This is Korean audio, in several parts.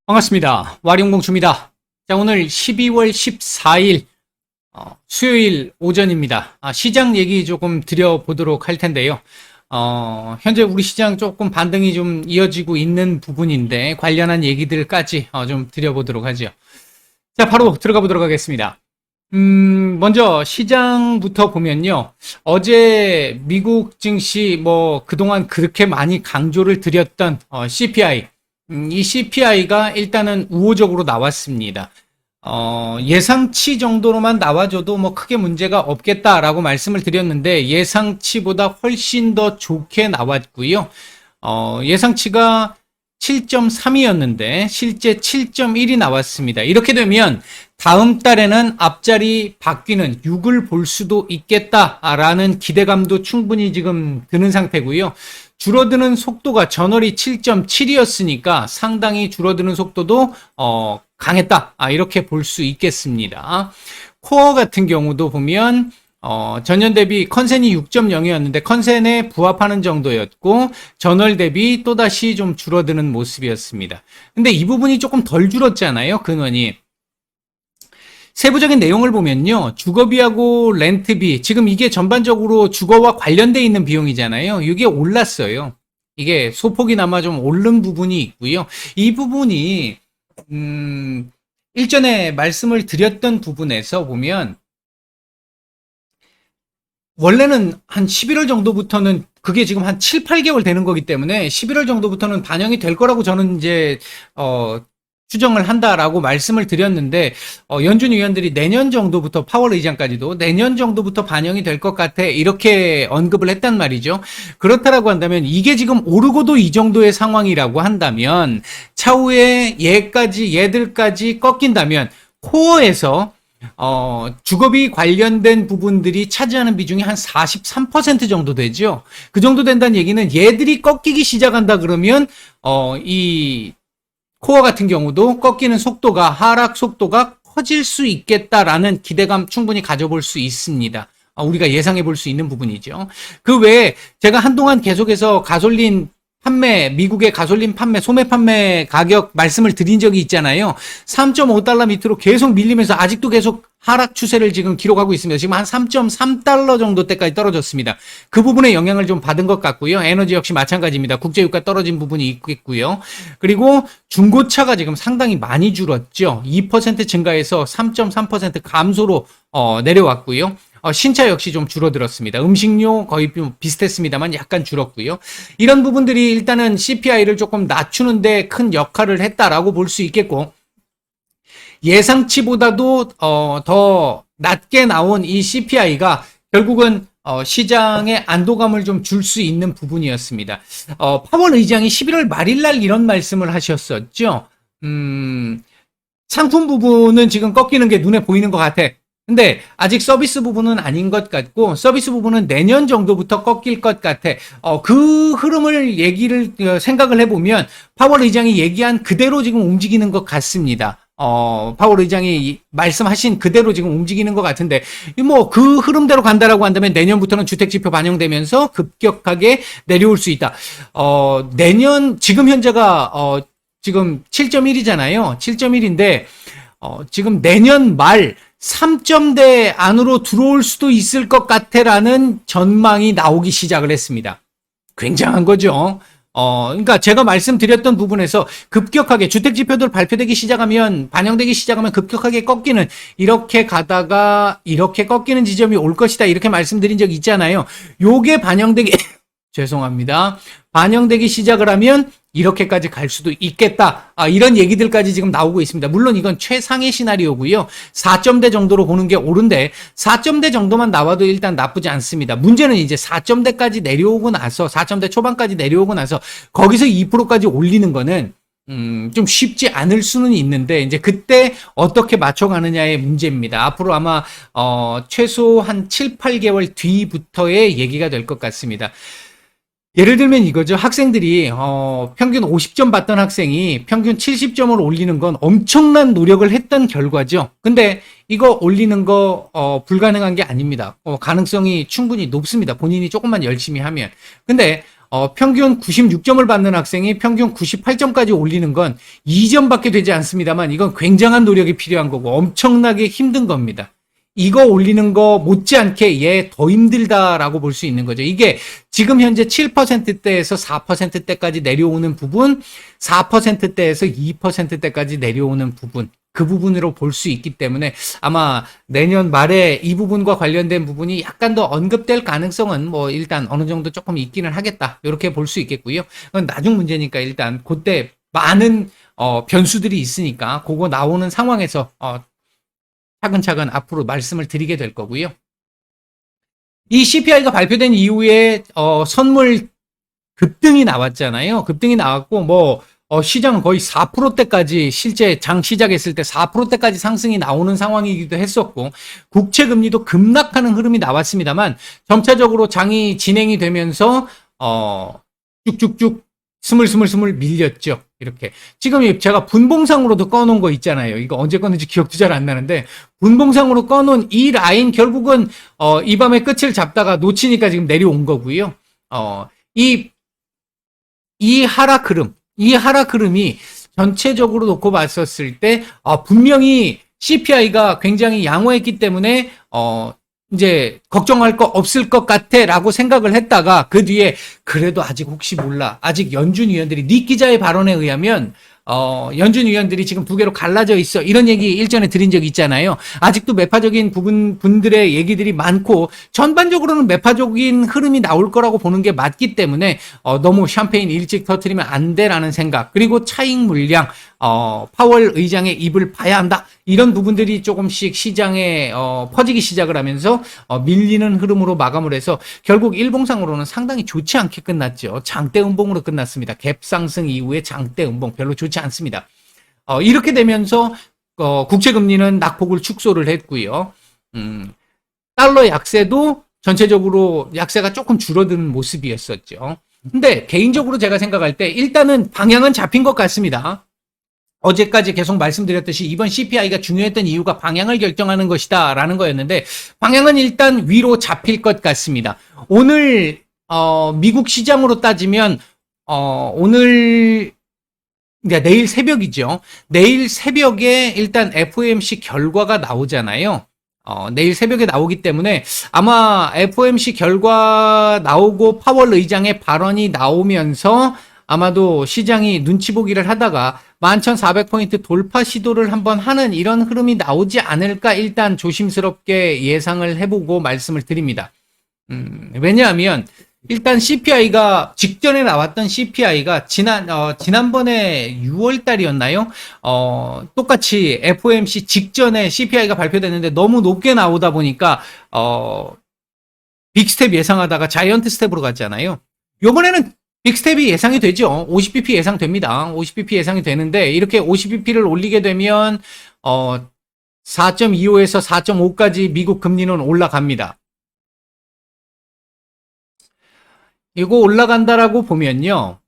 반갑습니다. 와룡공추입니다. 자, 오늘 12월 14일 수요일 오전입니다. 시장 얘기 조금 드려보도록 할 텐데요. 현재 우리 시장 조금 반등이 좀 이어지고 있는 부분인데 관련한 얘기들까지 좀 드려보도록 하죠. 자, 바로 들어가 보도록 하겠습니다. 먼저 시장부터 보면요. 어제 미국 증시 그동안 그렇게 많이 강조를 드렸던 CPI, 이 CPI가 일단은 우호적으로 나왔습니다. 예상치 정도로만 나와줘도 크게 문제가 없겠다라고 말씀을 드렸는데 예상치보다 훨씬 더 좋게 나왔고요. 예상치가 7.3이었는데 실제 7.1이 나왔습니다. 이렇게 되면 다음 달에는 앞자리 바뀌는 6을 볼 수도 있겠다라는 기대감도 충분히 지금 드는 상태고요. 줄어드는 속도가 전월이 7.7이었으니까 상당히 줄어드는 속도도 강했다. 이렇게 볼 수 있겠습니다. 코어 같은 경우도 보면 전년 대비 컨센이 6.0이었는데 컨센에 부합하는 정도였고 전월 대비 또다시 좀 줄어드는 모습이었습니다. 근데 이 부분이 조금 덜 줄었잖아요. 근원이. 세부적인 내용을 보면요. 주거비하고 렌트비, 지금 이게 전반적으로 주거와 관련돼 있는 비용이잖아요. 이게 올랐어요. 이게 소폭이나마 좀 오른 부분이 있고요. 이 부분이 일전에 말씀을 드렸던 부분에서 보면 원래는 한 11월 정도부터는 그게 지금 한 7, 8개월 되는 거기 때문에 11월 정도부터는 반영이 될 거라고 저는 이제 추정을 한다라고 말씀을 드렸는데 연준 위원들이 내년 정도부터 파월 의장까지도 내년 정도부터 반영이 될 것 같아 이렇게 언급을 했단 말이죠. 그렇다라고 한다면 이게 지금 오르고도 이 정도의 상황이라고 한다면 차후에 얘들까지 꺾인다면 코어에서 주거비 관련된 부분들이 차지하는 비중이 한 43% 정도 되죠. 그 정도 된다는 얘기는 얘들이 꺾이기 시작한다 그러면 이 코어 같은 경우도 꺾이는 속도가 하락 속도가 커질 수 있겠다라는 기대감 충분히 가져볼 수 있습니다. 우리가 예상해 볼 수 있는 부분이죠. 그 외에 제가 한동안 계속해서 가솔린 판매, 미국의 가솔린 판매, 소매 판매 가격 말씀을 드린 적이 있잖아요. 3.5달러 밑으로 계속 밀리면서 아직도 계속 하락 추세를 지금 기록하고 있습니다. 지금 한 3.3달러 정도 때까지 떨어졌습니다. 그 부분에 영향을 좀 받은 것 같고요. 에너지 역시 마찬가지입니다. 국제유가 떨어진 부분이 있겠고요. 그리고 중고차가 지금 상당히 많이 줄었죠. 2% 증가해서 3.3% 감소로 내려왔고요. 신차 역시 좀 줄어들었습니다. 음식료 거의 비슷했습니다만 약간 줄었고요. 이런 부분들이 일단은 CPI를 조금 낮추는데 큰 역할을 했다라고 볼 수 있겠고 예상치보다도 더 낮게 나온 이 CPI가 결국은 시장에 안도감을 좀 줄 수 있는 부분이었습니다. 파월 의장이 11월 말일 날 이런 말씀을 하셨었죠. 상품 부분은 지금 꺾이는 게 눈에 보이는 것 같아. 근데 아직 서비스 부분은 아닌 것 같고 서비스 부분은 내년 정도부터 꺾일 것 같아. 그 흐름을 생각을 해보면 파월 의장이 얘기한 그대로 지금 움직이는 것 같습니다. 파월 의장이 말씀하신 그대로 지금 움직이는 것 같은데 그 흐름대로 간다라고 한다면 내년부터는 주택지표 반영되면서 급격하게 내려올 수 있다. 내년 지금 현재가 지금 7.1이잖아요. 7.1인데 지금 내년 말 3점대 안으로 들어올 수도 있을 것 같아라는 전망이 나오기 시작을 했습니다. 굉장한 거죠. 그러니까 제가 말씀드렸던 부분에서 급격하게 주택지표들 발표되기 시작하면 반영되기 시작하면 급격하게 꺾이는 이렇게 가다가 이렇게 꺾이는 지점이 올 것이다 이렇게 말씀드린 적이 있잖아요. 요게 반영되기 죄송합니다. 반영되기 시작을 하면 이렇게까지 갈 수도 있겠다. 이런 얘기들까지 지금 나오고 있습니다. 물론 이건 최상의 시나리오고요. 4점대 정도로 보는 게 옳은데 4점대 정도만 나와도 일단 나쁘지 않습니다. 문제는 이제 4점대까지 내려오고 나서 4점대 초반까지 내려오고 나서 거기서 2%까지 올리는 거는 좀 쉽지 않을 수는 있는데 이제 그때 어떻게 맞춰가느냐의 문제입니다. 앞으로 아마 최소 한 7, 8개월 뒤부터의 얘기가 될 것 같습니다. 예를 들면 이거죠. 학생들이 평균 50점 받던 학생이 평균 70점을 올리는 건 엄청난 노력을 했던 결과죠. 근데 이거 올리는 거 불가능한 게 아닙니다. 가능성이 충분히 높습니다. 본인이 조금만 열심히 하면. 근데 평균 96점을 받는 학생이 평균 98점까지 올리는 건 2점밖에 되지 않습니다만 이건 굉장한 노력이 필요한 거고 엄청나게 힘든 겁니다. 이거 올리는 거 못지않게 얘 더 힘들다라고 볼 수 있는 거죠. 이게 지금 현재 7%대에서 4%대까지 내려오는 부분, 4%대에서 2%대까지 내려오는 부분, 그 부분으로 볼 수 있기 때문에 아마 내년 말에 이 부분과 관련된 부분이 약간 더 언급될 가능성은 뭐 일단 어느 정도 조금 있기는 하겠다. 이렇게 볼 수 있겠고요. 그건 나중 문제니까 일단 그때 많은 변수들이 있으니까 그거 나오는 상황에서 차근차근 앞으로 말씀을 드리게 될 거고요. 이 CPI가 발표된 이후에 선물 급등이 나왔잖아요. 급등이 나왔고 시장은 거의 4%대까지 실제 장 시작했을 때 4%대까지 상승이 나오는 상황이기도 했었고 국채 금리도 급락하는 흐름이 나왔습니다만 점차적으로 장이 진행이 되면서 쭉쭉쭉 스물스물 밀렸죠. 이렇게. 지금 제가 분봉상으로도 꺼놓은 거 있잖아요. 이거 언제 꺼는지 기억도 잘 안 나는데 분봉상으로 꺼놓은 이 라인 결국은 이 밤의 끝을 잡다가 놓치니까 지금 내려온 거고요. 이 하락 흐름이 전체적으로 놓고 봤었을 때 분명히 CPI가 굉장히 양호했기 때문에 이제 걱정할 거 없을 것 같아라고 생각을 했다가 그 뒤에 그래도 아직 혹시 몰라. 아직 연준 위원들이 닉 기자의 발언에 의하면 연준 위원들이 지금 두 개로 갈라져 있어. 이런 얘기 일전에 드린 적이 있잖아요. 아직도 매파적인 분들의 얘기들이 많고 전반적으로는 매파적인 흐름이 나올 거라고 보는 게 맞기 때문에 너무 샴페인 일찍 터뜨리면 안 돼라는 생각. 그리고 차익 물량, 파월 의장의 입을 봐야 한다. 이런 부분들이 조금씩 시장에 퍼지기 시작을 하면서 밀리는 흐름으로 마감을 해서 결국 일봉상으로는 상당히 좋지 않게 끝났죠. 장대 음봉으로 끝났습니다. 갭 상승 이후에 장대 음봉 별로 좋지 않습니다. 이렇게 되면서 국채 금리는 낙폭을 축소를 했고요. 달러 약세도 전체적으로 약세가 조금 줄어드는 모습이었었죠. 근데 개인적으로 제가 생각할 때 일단은 방향은 잡힌 것 같습니다. 어제까지 계속 말씀드렸듯이 이번 CPI가 중요했던 이유가 방향을 결정하는 것이다 라는 거였는데 방향은 일단 위로 잡힐 것 같습니다. 오늘 미국 시장으로 따지면 오늘 그러니까 내일 새벽이죠. 내일 새벽에 일단 FOMC 결과가 나오잖아요. 내일 새벽에 나오기 때문에 아마 FOMC 결과 나오고 파월 의장의 발언이 나오면서 아마도 시장이 눈치 보기를 하다가 11,400포인트 돌파 시도를 한번 하는 이런 흐름이 나오지 않을까 일단 조심스럽게 예상을 해보고 말씀을 드립니다. 왜냐하면 일단 CPI가 직전에 나왔던 CPI가 지난번에 6월 달이었나요? 똑같이 FOMC 직전에 CPI가 발표됐는데 너무 높게 나오다 보니까 빅스텝 예상하다가 자이언트 스텝으로 갔잖아요. 요번에는 빅스텝이 예상이 되죠. 50bp 예상됩니다. 50bp 예상이 되는데 이렇게 50bp를 올리게 되면 4.25에서 4.5까지 미국 금리는 올라갑니다. 이거 올라간다라고 보면요.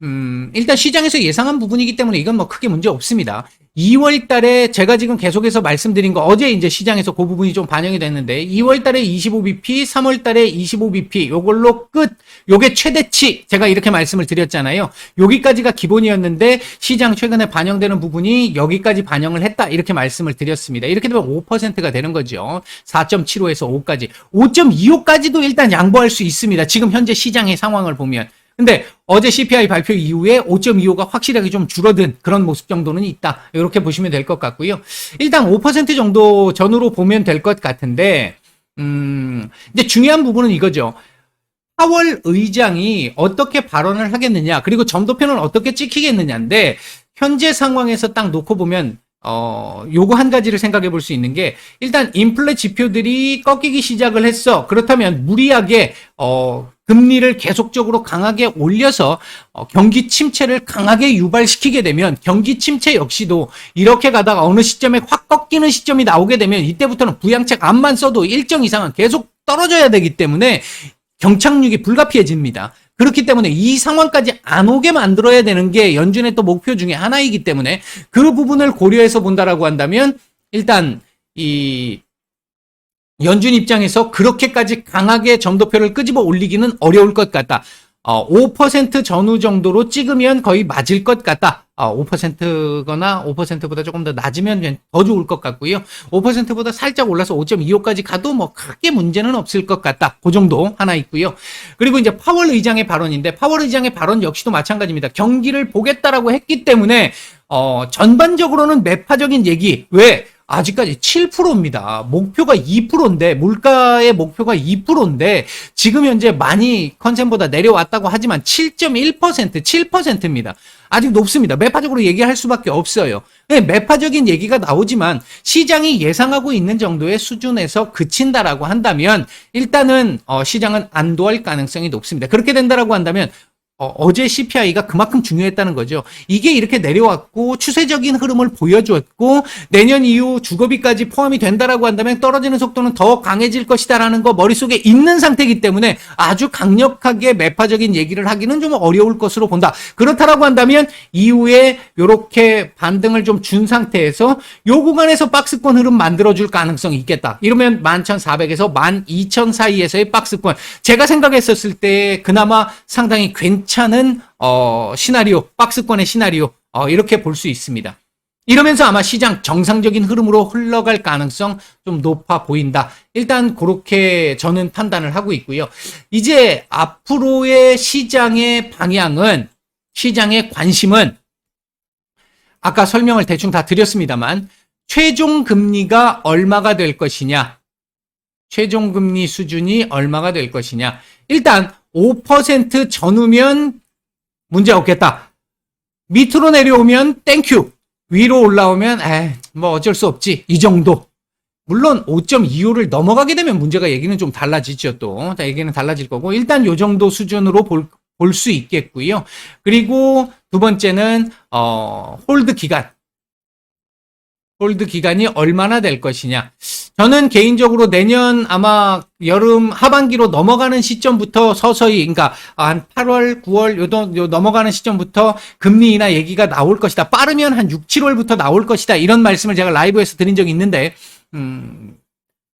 일단 시장에서 예상한 부분이기 때문에 이건 뭐 크게 문제 없습니다. 2월 달에 제가 지금 계속해서 말씀드린 거 어제 이제 시장에서 그 부분이 좀 반영이 됐는데 2월 달에 25bp, 3월 달에 25bp 요걸로 끝. 요게 최대치 제가 이렇게 말씀을 드렸잖아요. 여기까지가 기본이었는데 시장 최근에 반영되는 부분이 여기까지 반영을 했다. 이렇게 말씀을 드렸습니다. 이렇게 되면 5%가 되는 거죠. 4.75에서 5까지. 5.25까지도 일단 양보할 수 있습니다. 지금 현재 시장의 상황을 보면. 근데 어제 CPI 발표 이후에 5.25가 확실하게 좀 줄어든 그런 모습 정도는 있다. 이렇게 보시면 될 것 같고요. 일단 5% 정도 전후로 보면 될 것 같은데 이제 중요한 부분은 이거죠. 파월 의장이 어떻게 발언을 하겠느냐, 그리고 점도표는 어떻게 찍히겠느냐인데 현재 상황에서 딱 놓고 보면 요거 한 가지를 생각해 볼 수 있는 게 일단 인플레 지표들이 꺾이기 시작을 했어. 그렇다면 무리하게 금리를 계속적으로 강하게 올려서 경기 침체를 강하게 유발시키게 되면 경기 침체 역시도 이렇게 가다가 어느 시점에 확 꺾이는 시점이 나오게 되면 이때부터는 부양책 안만 써도 일정 이상은 계속 떨어져야 되기 때문에 경착륙이 불가피해집니다. 그렇기 때문에 이 상황까지 안 오게 만들어야 되는 게 연준의 또 목표 중에 하나이기 때문에 그 부분을 고려해서 본다라고 한다면 일단 이 연준 입장에서 그렇게까지 강하게 점도표를 끄집어 올리기는 어려울 것 같다. 5% 전후 정도로 찍으면 거의 맞을 것 같다. 5%거나 5%보다 조금 더 낮으면 더 좋을 것 같고요. 5%보다 살짝 올라서 5.25까지 가도 뭐 크게 문제는 없을 것 같다. 그 정도 하나 있고요. 그리고 이제 파월 의장의 발언인데, 파월 의장의 발언 역시도 마찬가지입니다. 경기를 보겠다라고 했기 때문에 전반적으로는 매파적인 얘기. 왜? 아직까지 7%입니다. 목표가 2%인데, 물가의 목표가 2%인데, 지금 현재 많이 컨센보다 내려왔다고 하지만 7.1%, 7%입니다. 아직 높습니다. 매파적으로 얘기할 수밖에 없어요. 네, 매파적인 얘기가 나오지만 시장이 예상하고 있는 정도의 수준에서 그친다라고 한다면 일단은 시장은 안도할 가능성이 높습니다. 그렇게 된다라고 한다면 어제 CPI가 그만큼 중요했다는 거죠. 이게 이렇게 내려왔고 추세적인 흐름을 보여줬고 내년 이후 주거비까지 포함이 된다라고 한다면 떨어지는 속도는 더 강해질 것이다라는 거 머릿속에 있는 상태이기 때문에 아주 강력하게 매파적인 얘기를 하기는 좀 어려울 것으로 본다. 그렇다라고 한다면 이후에 이렇게 반등을 좀 준 상태에서 요 구간에서 박스권 흐름 만들어줄 가능성이 있겠다. 이러면 11,400에서 12,000 사이에서의 박스권. 제가 생각했었을 때 그나마 상당히 괜찮은 시나리오, 박스권의 시나리오 이렇게 볼 수 있습니다. 이러면서 아마 시장 정상적인 흐름으로 흘러갈 가능성 좀 높아 보인다. 일단 그렇게 저는 판단을 하고 있고요. 이제 앞으로의 시장의 방향은, 시장의 관심은 아까 설명을 대충 다 드렸습니다만 최종 금리가 얼마가 될 것이냐, 최종 금리 수준이 얼마가 될 것이냐. 일단 5% 전후면 문제 없겠다. 밑으로 내려오면 땡큐. 위로 올라오면 뭐 어쩔 수 없지. 이 정도. 물론 5.25를 넘어가게 되면 문제가 얘기는 좀 달라지죠. 또 얘기는 달라질 거고 일단 요 정도 수준으로 볼 수 있겠고요. 그리고 두 번째는 홀드 기간. 홀드 기간이 얼마나 될 것이냐. 저는 개인적으로 내년 아마 여름 하반기로 넘어가는 시점부터 서서히, 그러니까 한 8월, 9월 요 넘어가는 시점부터 금리 인하 얘기가 나올 것이다. 빠르면 한 6, 7월부터 나올 것이다. 이런 말씀을 제가 라이브에서 드린 적이 있는데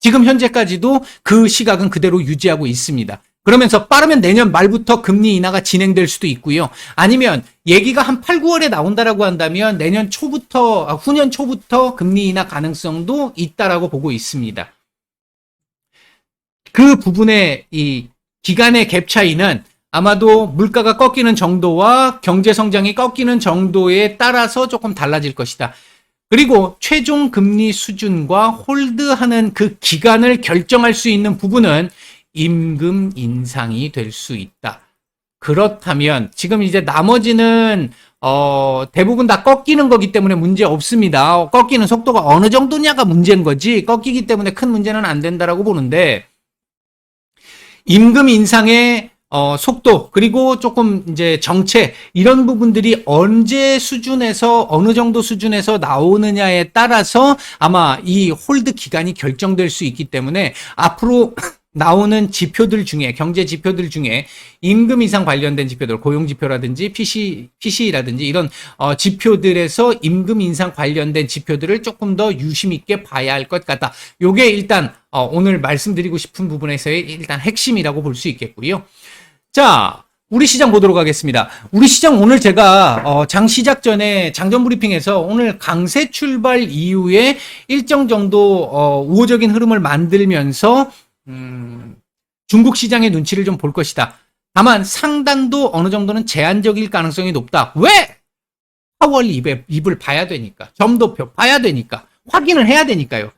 지금 현재까지도 그 시각은 그대로 유지하고 있습니다. 그러면서 빠르면 내년 말부터 금리 인하가 진행될 수도 있고요. 아니면 얘기가 한 8, 9월에 나온다라고 한다면 내년 초부터, 후년 초부터 금리 인하 가능성도 있다라고 보고 있습니다. 그 부분의 이 기간의 갭 차이는 아마도 물가가 꺾이는 정도와 경제 성장이 꺾이는 정도에 따라서 조금 달라질 것이다. 그리고 최종 금리 수준과 홀드하는 그 기간을 결정할 수 있는 부분은 임금 인상이 될 수 있다. 그렇다면 지금 이제 나머지는 대부분 다 꺾이는 거기 때문에 문제 없습니다. 꺾이는 속도가 어느 정도냐가 문제인 거지 꺾이기 때문에 큰 문제는 안 된다라고 보는데 임금 인상의 속도 그리고 조금 이제 정책 이런 부분들이 언제 수준에서 어느 정도 수준에서 나오느냐에 따라서 아마 이 홀드 기간이 결정될 수 있기 때문에 앞으로 나오는 지표들 중에 경제 지표들 중에 임금 인상 관련된 지표들 고용 지표라든지 PC라든지 이런 지표들에서 임금 인상 관련된 지표들을 조금 더 유심 있게 봐야 할 것 같다. 요게 일단 오늘 말씀드리고 싶은 부분에서의 일단 핵심이라고 볼 수 있겠고요. 자, 우리 시장 보도록 하겠습니다. 우리 시장 오늘 제가 장 시작 전에 장전 브리핑에서 오늘 강세 출발 이후에 일정 정도 우호적인 흐름을 만들면서 중국 시장의 눈치를 좀 볼 것이다. 다만 상단도 어느 정도는 제한적일 가능성이 높다. 왜? 4월 입을 봐야 되니까. 점도표 봐야 되니까. 확인을 해야 되니까요.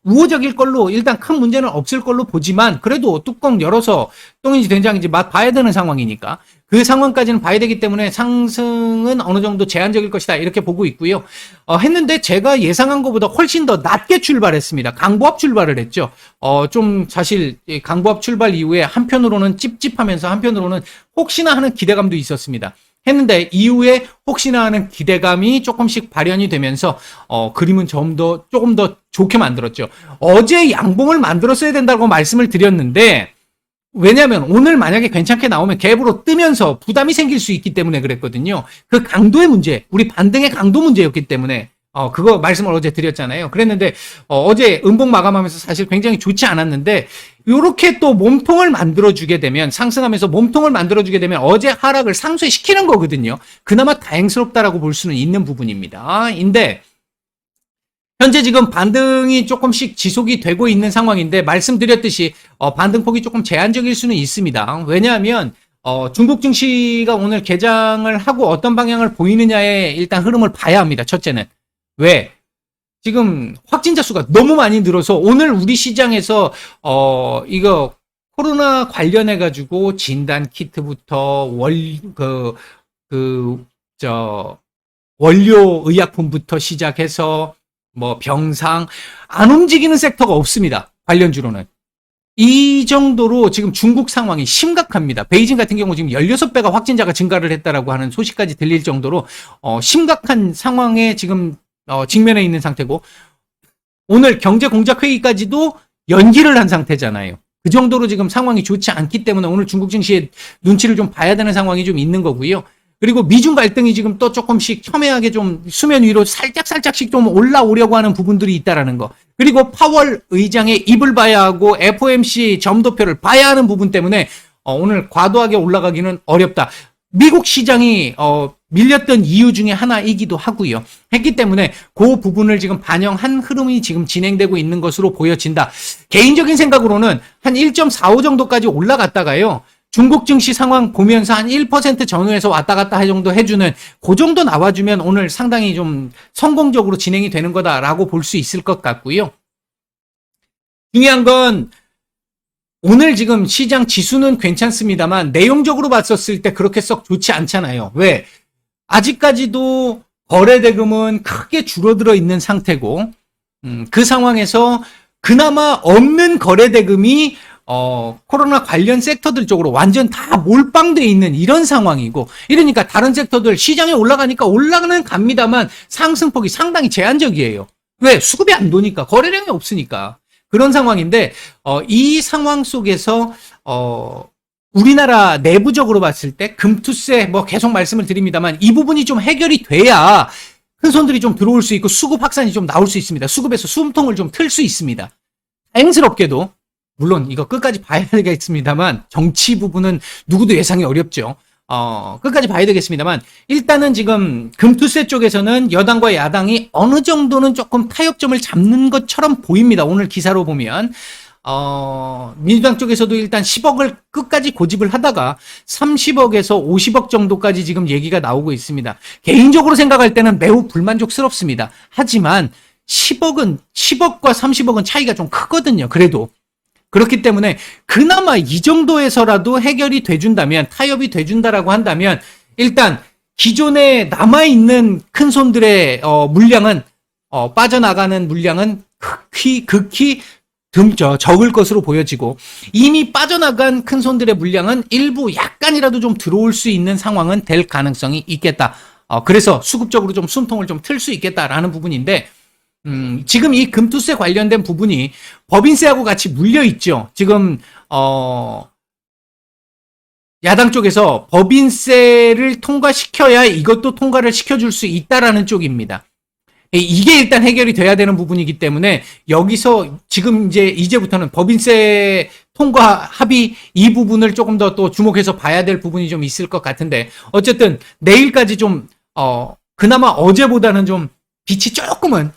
우호적일 걸로 일단 큰 문제는 없을 걸로 보지만 그래도 뚜껑 열어서 똥인지 된장인지 맛 봐야 되는 상황이니까 그 상황까지는 봐야 되기 때문에 상승은 어느 정도 제한적일 것이다 이렇게 보고 있고요. 했는데 제가 예상한 것보다 훨씬 더 낮게 출발했습니다. 강보합 출발을 했죠. 좀 사실 강보합 출발 이후에 한편으로는 찝찝하면서 한편으로는 혹시나 하는 기대감도 있었습니다. 했는데 이후에 혹시나 하는 기대감이 조금씩 발현이 되면서 그림은 조금 더 좋게 만들었죠. 어제 양봉을 만들었어야 된다고 말씀을 드렸는데 왜냐하면 오늘 만약에 괜찮게 나오면 갭으로 뜨면서 부담이 생길 수 있기 때문에 그랬거든요. 그 강도의 문제, 우리 반등의 강도 문제였기 때문에 그거 말씀을 어제 드렸잖아요. 그랬는데, 어제 음봉 마감하면서 사실 굉장히 좋지 않았는데, 요렇게 또 몸통을 만들어주게 되면, 상승하면서 몸통을 만들어주게 되면 어제 하락을 상쇄시키는 거거든요. 그나마 다행스럽다라고 볼 수는 있는 부분입니다. 인데, 현재 지금 반등이 조금씩 지속이 되고 있는 상황인데, 말씀드렸듯이, 반등폭이 조금 제한적일 수는 있습니다. 왜냐하면, 중국 증시가 오늘 개장을 하고 어떤 방향을 보이느냐에 일단 흐름을 봐야 합니다. 첫째는. 왜? 지금 확진자 수가 너무 많이 늘어서 오늘 우리 시장에서 이거 코로나 관련해 가지고 진단 키트부터 원료 의약품부터 시작해서 뭐 병상 안 움직이는 섹터가 없습니다. 관련주로는. 이 정도로 지금 중국 상황이 심각합니다. 베이징 같은 경우 지금 16배가 확진자가 증가를 했다라고 하는 소식까지 들릴 정도로 심각한 상황에 지금 직면해 있는 상태고, 오늘 경제공작회의까지도 연기를 한 상태잖아요. 그 정도로 지금 상황이 좋지 않기 때문에 오늘 중국 증시의 눈치를 좀 봐야 되는 상황이 좀 있는 거고요. 그리고 미중 갈등이 지금 또 조금씩 첨예하게 좀 수면 위로 살짝씩 좀 올라오려고 하는 부분들이 있다라는 거. 그리고 파월 의장의 입을 봐야 하고 FOMC 점도표를 봐야 하는 부분 때문에 오늘 과도하게 올라가기는 어렵다. 미국 시장이 밀렸던 이유 중에 하나이기도 하고요. 했기 때문에 그 부분을 지금 반영한 흐름이 지금 진행되고 있는 것으로 보여진다. 개인적인 생각으로는 한 1.45 정도까지 올라갔다가요. 중국 증시 상황 보면서 한 1% 전후에서 왔다 갔다 할 정도 해주는 그 정도 나와주면 오늘 상당히 좀 성공적으로 진행이 되는 거다라고 볼 수 있을 것 같고요. 중요한 건 오늘 지금 시장 지수는 괜찮습니다만 내용적으로 봤었을 때 그렇게 썩 좋지 않잖아요. 왜? 아직까지도 거래대금은 크게 줄어들어 있는 상태고 그 상황에서 그나마 없는 거래대금이 코로나 관련 섹터들 쪽으로 완전 다 몰빵돼 있는 이런 상황이고, 이러니까 다른 섹터들 시장에 올라가니까 올라가는 갑니다만 상승폭이 상당히 제한적이에요. 왜? 수급이 안 도니까, 거래량이 없으니까. 그런 상황인데 이 상황 속에서 우리나라 내부적으로 봤을 때 금투세 뭐 계속 말씀을 드립니다만 이 부분이 좀 해결이 돼야 큰 손들이 좀 들어올 수 있고 수급 확산이 좀 나올 수 있습니다. 수급에서 숨통을 좀 틀 수 있습니다. 다행스럽게도 물론 이거 끝까지 봐야 되겠습니다만 정치 부분은 누구도 예상이 어렵죠. 끝까지 봐야 되겠습니다만 일단은 지금 금투세 쪽에서는 여당과 야당이 어느 정도는 조금 타협점을 잡는 것처럼 보입니다. 오늘 기사로 보면 민주당 쪽에서도 일단 10억을 끝까지 고집을 하다가 30억에서 50억 정도까지 지금 얘기가 나오고 있습니다. 개인적으로 생각할 때는 매우 불만족스럽습니다. 하지만 10억과 30억은 차이가 좀 크거든요. 그래도 그렇기 때문에 그나마 이 정도에서라도 해결이 돼준다면, 타협이 돼준다라고 한다면 일단 기존에 남아있는 큰 손들의 물량은 빠져나가는 물량은 극히 적을 것으로 보여지고, 이미 빠져나간 큰 손들의 물량은 일부 약간이라도 좀 들어올 수 있는 상황은 될 가능성이 있겠다. 그래서 수급적으로 좀 숨통을 좀 틀 수 있겠다라는 부분인데, 지금 이 금투세 관련된 부분이 법인세하고 같이 물려 있죠. 지금 야당 쪽에서 법인세를 통과시켜야 이것도 통과를 시켜줄 수 있다라는 쪽입니다. 이게 일단 해결이 돼야 되는 부분이기 때문에 여기서 지금 이제부터는 법인세 통과 합의 이 부분을 조금 더 또 주목해서 봐야 될 부분이 좀 있을 것 같은데, 어쨌든 내일까지 좀 그나마 어제보다는 좀 빛이 조금은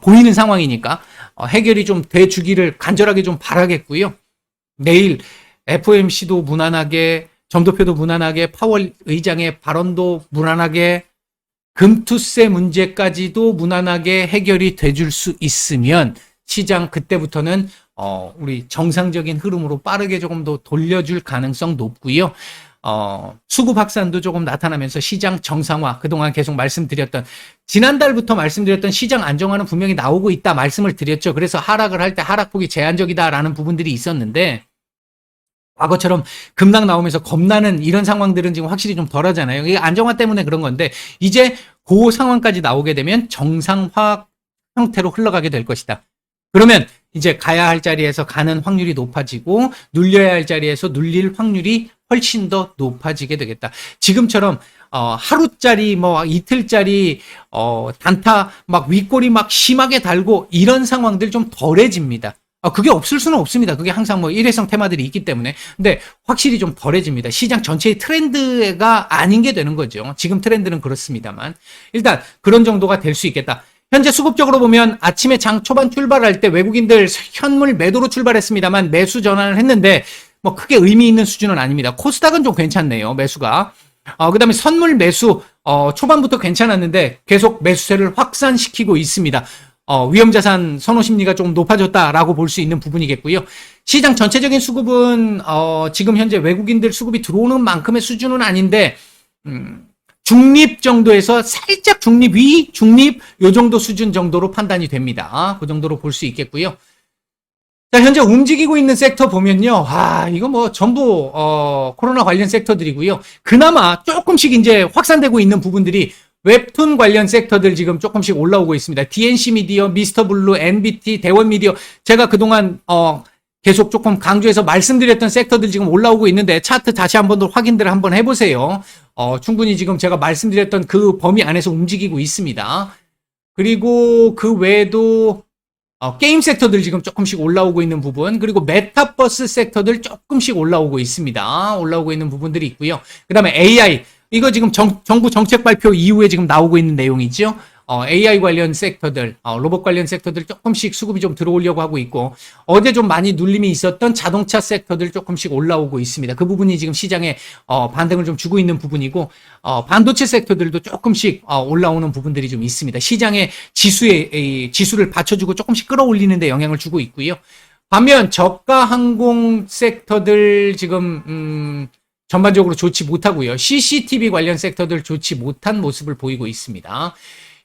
보이는 상황이니까 해결이 좀 돼주기를 간절하게 좀 바라겠고요. 내일 FOMC도 무난하게, 점도표도 무난하게, 파월 의장의 발언도 무난하게, 금투세 문제까지도 무난하게 해결이 돼줄 수 있으면 시장 그때부터는 우리 정상적인 흐름으로 빠르게 조금 더 돌려줄 가능성 높고요. 수급 확산도 조금 나타나면서 시장 정상화, 그동안 계속 말씀드렸던, 지난달부터 말씀드렸던 시장 안정화는 분명히 나오고 있다 말씀을 드렸죠. 그래서 하락을 할 때 하락폭이 제한적이다라는 부분들이 있었는데, 과거처럼 급락 나오면서 겁나는 이런 상황들은 지금 확실히 좀 덜하잖아요. 이게 안정화 때문에 그런 건데, 이제 그 상황까지 나오게 되면 정상화 형태로 흘러가게 될 것이다. 그러면 이제 가야 할 자리에서 가는 확률이 높아지고 눌려야 할 자리에서 눌릴 확률이 훨씬 더 높아지게 되겠다. 지금처럼 하루짜리 뭐 이틀짜리 단타 막 윗골이 막 심하게 달고 이런 상황들 좀 덜해집니다. 그게 없을 수는 없습니다. 그게 항상 뭐 일회성 테마들이 있기 때문에. 근데 확실히 좀 덜해집니다. 시장 전체의 트렌드가 아닌 게 되는 거죠. 지금 트렌드는 그렇습니다만. 일단 그런 정도가 될 수 있겠다. 현재 수급적으로 보면 아침에 장 초반 출발할 때 외국인들 현물 매도로 출발했습니다만 매수 전환을 했는데 뭐 크게 의미 있는 수준은 아닙니다. 코스닥은 좀 괜찮네요. 매수가. 그다음에 선물 매수 초반부터 괜찮았는데 계속 매수세를 확산시키고 있습니다. 위험자산 선호 심리가 좀 높아졌다라고 볼 수 있는 부분이겠고요. 시장 전체적인 수급은 지금 현재 외국인들 수급이 들어오는 만큼의 수준은 아닌데 중립 정도에서 살짝 중립 위, 중립 요 정도 수준 정도로 판단이 됩니다. 그 정도로 볼 수 있겠고요. 자, 현재 움직이고 있는 섹터 보면요. 이거 뭐 전부 코로나 관련 섹터들이고요. 그나마 조금씩 이제 확산되고 있는 부분들이 웹툰 관련 섹터들 지금 조금씩 올라오고 있습니다. DNC 미디어, 미스터 블루, NBT, 대원 미디어. 제가 그동안 계속 조금 강조해서 말씀드렸던 섹터들 지금 올라오고 있는데 차트 다시 한번 더 확인들을 한번 해보세요. 충분히 지금 제가 말씀드렸던 그 범위 안에서 움직이고 있습니다. 그리고 그 외에도 게임 섹터들 지금 조금씩 올라오고 있는 부분, 그리고 메타버스 섹터들 조금씩 올라오고 있습니다. 올라오고 있는 부분들이 있고요. 그 다음에 AI, 이거 지금 정부 정책 발표 이후에 지금 나오고 있는 내용이죠. AI 관련 섹터들, 로봇 관련 섹터들 조금씩 수급이 좀 들어오려고 하고 있고, 어제 좀 많이 눌림이 있었던 자동차 섹터들 조금씩 올라오고 있습니다. 그 부분이 지금 시장에 반등을 좀 주고 있는 부분이고, 반도체 섹터들도 조금씩 올라오는 부분들이 좀 있습니다. 시장의 지수를 받쳐주고 조금씩 끌어올리는 데 영향을 주고 있고요. 반면 저가 항공 섹터들 지금 전반적으로 좋지 못하고요. CCTV 관련 섹터들 좋지 못한 모습을 보이고 있습니다.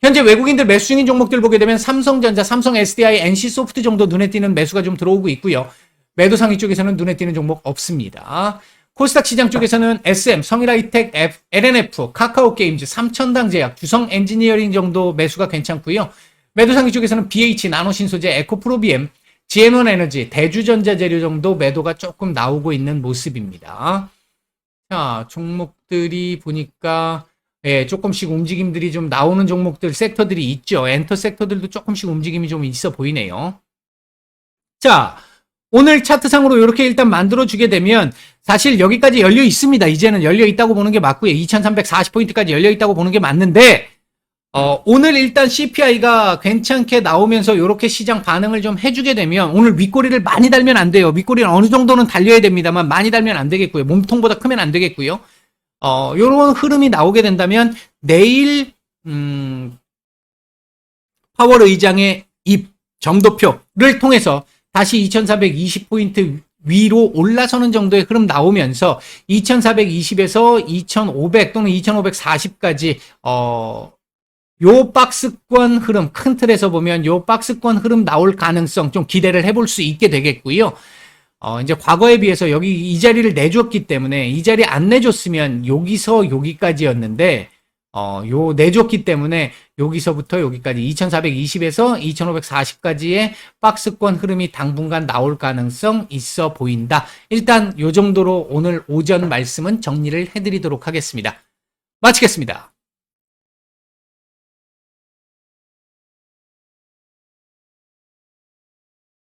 현재 외국인들 매수 중인 종목들 보게 되면 삼성전자, 삼성 SDI, NC소프트 정도 눈에 띄는 매수가 좀 들어오고 있고요. 매도 상위 쪽에서는 눈에 띄는 종목 없습니다. 코스닥 시장 쪽에서는 SM, 성일하이텍, LNF, 카카오게임즈, 삼천당제약, 주성엔지니어링 정도 매수가 괜찮고요. 매도 상위 쪽에서는 BH, 나노신소재, 에코프로비엠, GN1에너지, 대주전자재료 정도 매도가 조금 나오고 있는 모습입니다. 자, 종목들이 보니까 조금씩 움직임들이 좀 나오는 종목들, 섹터들이 있죠. 엔터 섹터들도 조금씩 움직임이 좀 있어 보이네요. 자, 오늘 차트상으로 이렇게 일단 만들어주게 되면 사실 여기까지 열려 있습니다. 이제는 열려 있다고 보는 게 맞고요. 2340포인트까지 열려 있다고 보는 게 맞는데 오늘 일단 CPI가 괜찮게 나오면서 이렇게 시장 반응을 좀 해주게 되면 오늘 윗꼬리를 많이 달면 안 돼요. 윗꼬리는 어느 정도는 달려야 됩니다만 많이 달면 안 되겠고요. 몸통보다 크면 안 되겠고요. 요런 흐름이 나오게 된다면 내일 파월 의장의 입 점도표를 통해서 다시 2420포인트 위로 올라서는 정도의 흐름 나오면서 2420에서 2500 또는 2540까지 요 박스권 흐름, 큰 틀에서 보면 요 박스권 흐름 나올 가능성 좀 기대를 해볼 수 있게 되겠고요. 이제 과거에 비해서 여기 이 자리를 내줬기 때문에 이 자리 안 내줬으면 여기서 여기까지였는데 요 내줬기 때문에 여기서부터 여기까지 2420에서 2540까지의 박스권 흐름이 당분간 나올 가능성 있어 보인다. 일단 요 정도로 오늘 오전 말씀은 정리를 해드리도록 하겠습니다. 마치겠습니다.